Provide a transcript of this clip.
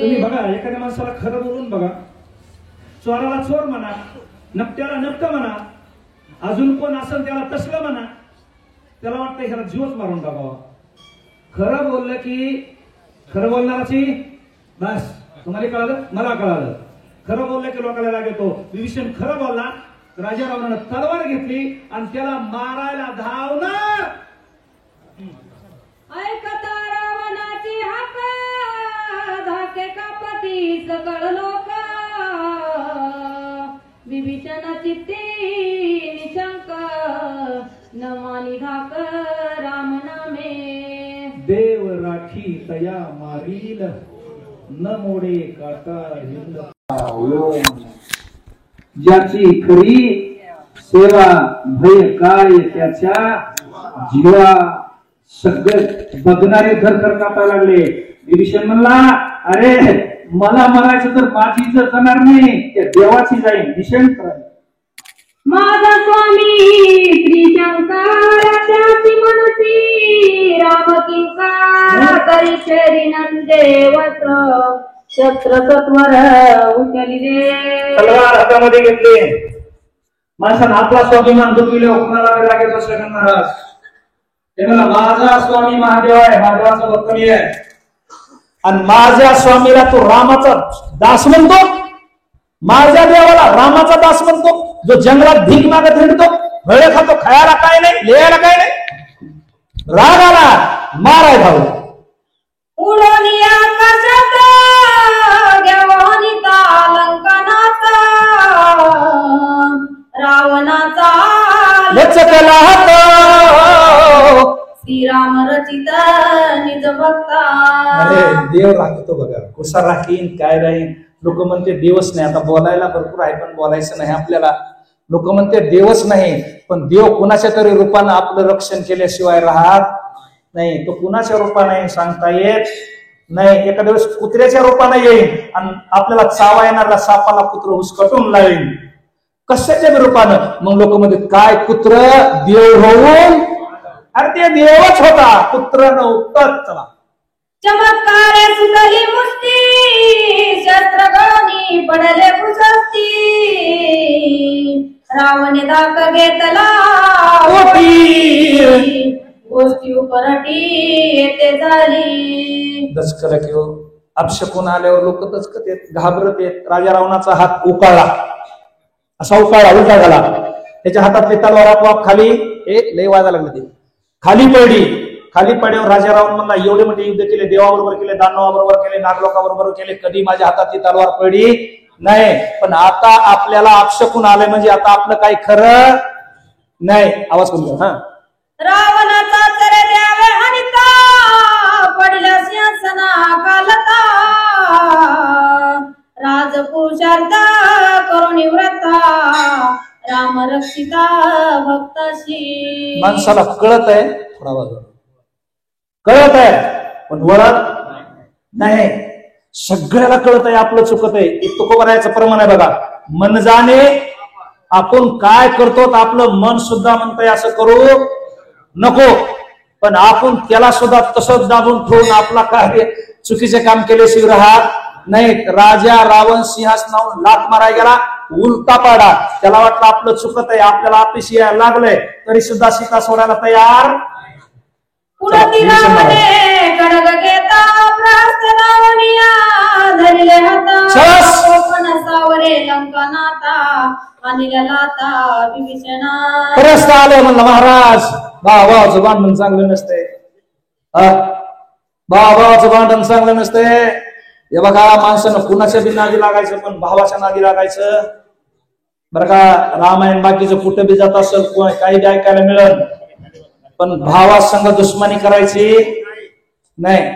तुम्ही बघा, एखाद्या माणसाला खरं बोलून बघा, चोराला चोर म्हणा, नकट्याला नकट म्हणा, अजून कोण असेल त्याला तसलं म्हणा, त्याला वाटतं ह्याला जीवच मारून टाकावा. खरं बोललं की खरं बोलणाराची बस तुम्हाला कळालं, मला कळालं. खरं बोललं की लोकांना राग येतो. विभीषण खरं बोलला, राजा रावणानं तलवार घेतली आणि त्याला मारायला धावणार. ऐकता रावणाची हाक, धाके कापती सकळ लोक. विभीषण चित्ती निशंक, नमानी धाक राम नामे. देव राखी तया मारील, न मोडे काटा हिंद. ज्याची खरी सेवा भय काय त्याच्या जीवा. सगळे बघणारे घर कापायला लागले. विभीषण म्हणला, अरे मला मरायचं तर माझी इज्जत जाणार नाही, त्या देवाची जाईल. भीषण माझा स्वामी श्रीशंकर, त्याची मनसी राम किंकार. करी शरी नंदेवत, शस्त्र सत्वर उचलिले. तलवार हातामध्ये घेतली. माणसानं आपला स्वाभिमान दुखविले, कुणाला रागेत बसले महाराज. ते म्हणला, माझा स्वामी महादेव आहे, महादेवाचं भक्कमी आहे, आणि माझ्या स्वामीला तो रामाचा दास म्हणतो. माझ्या देवाला रामाचा दास म्हणतो, जो जंगलात भीक मागत हिंडतो, फळे खातो, खायला काय नाही, लिहायला काय नाही. राग आला, माराय भाऊ. उडोनी आकाशात घेऊनिता लंकनात, रावणाचा लचकला हात, श्रीराम रचित निज भक्ता. अरे देव राखतो बघा, कसा राखीन काय राहीन. लोक म्हणते देवच नाही. आता बोलायला भरपूर आहे, पण बोलायचं नाही आपल्याला. लोक म्हणते देवच नाही, पण देव कुणाच्या तरी रूपानं आपलं रक्षण केल्याशिवाय राहत नाही. तो कुणाच्या रूपाने सांगता येत नाही. एखाद्या वेळेस कुत्र्याच्या रूपाने येईल आणि आपल्याला चावा येणारा सापाला कुत्र हुसकटून लावेल. कशाच्या रूपानं? मग लोक म्हणतात काय कुत्र देव होऊन, अरे ते देवच होता, कुत्र नव्हतं. चला चमत्कारे सुतली मुस्ती, शस्त्र गळणी पडले कुसस्ती. रावणे दाक घेतला गोष्टी उपरटी येते झाली. दचकला की अपशकून आल्यावर लोक दचकत येत, घाबरत येत. राजा रावणाचा हात उकाळला, असा उकाळला, उलटा झाला. त्याच्या हातातली तलवार आपोआप खाली लय वाजायला लागली, ती खाली पडली. खाली पडल्यावर राजा रावण म्हणला, एवढे मोठे युद्ध केले, देवाबरोबर केले, दानवाबरोबर केले, नागलोकाबरोबर केले, कधी माझ्या हातातली तलवार पडली नाही. पण आता आपल्याला अपशकून आलंय, म्हणजे आता आपलं काही खरं नाही. आवाज कमी कर. रावणाचा तर द्यावे हरिता, पडल्या सिंहासना कालता. राजपुरुषार्थ करुणी व्रता, राम रक्षिता भक्ताशी. माणसाला कळत आहे, थोडा बाजू कळत आहे, पण वळत नाही. सगळ्याला कळत आहे आपलं चुकत आहे. एक तुकोबरायाचं प्रमाण आहे बघा, मन जाणे आपण काय करतो, आपलं मन सुद्धा म्हणतंय असं करू नको, पण आपण त्याला सुद्धा तसंच दाबून ठेवून आपला कार्य चुकीचे काम केल्याशिवाय राहत नाही. राजा रावण सिंहासनावर लाथ मारायला गेला, उलटा पाडा. त्याला वाटलं आपलं चुकत आहे, आपल्याला आपल्याशी यायला लागलंय, तरी सुद्धा सीता सोडायला तयार. पुढती रावणे कडग घेता, भ्रास्त रावणिया धरले हाता. कोकणसावरे लंकनाता, आणिला लाता विभीषणा. परस्त आले म्हणलं, महाराज भावाचं भांडण चांगलं नसते, भावाचं भांडण चांगलं नसते. हे बघा, माणसानं कुणाच्या बी नादी लागायचं, पण भावाच्या नादी लागायचं बरं का. रामायण बाकीचं कुठं बी जात असेल, काही बी ऐकायला मिळेल, पण भावासंग दुश्मनी करायची नाही.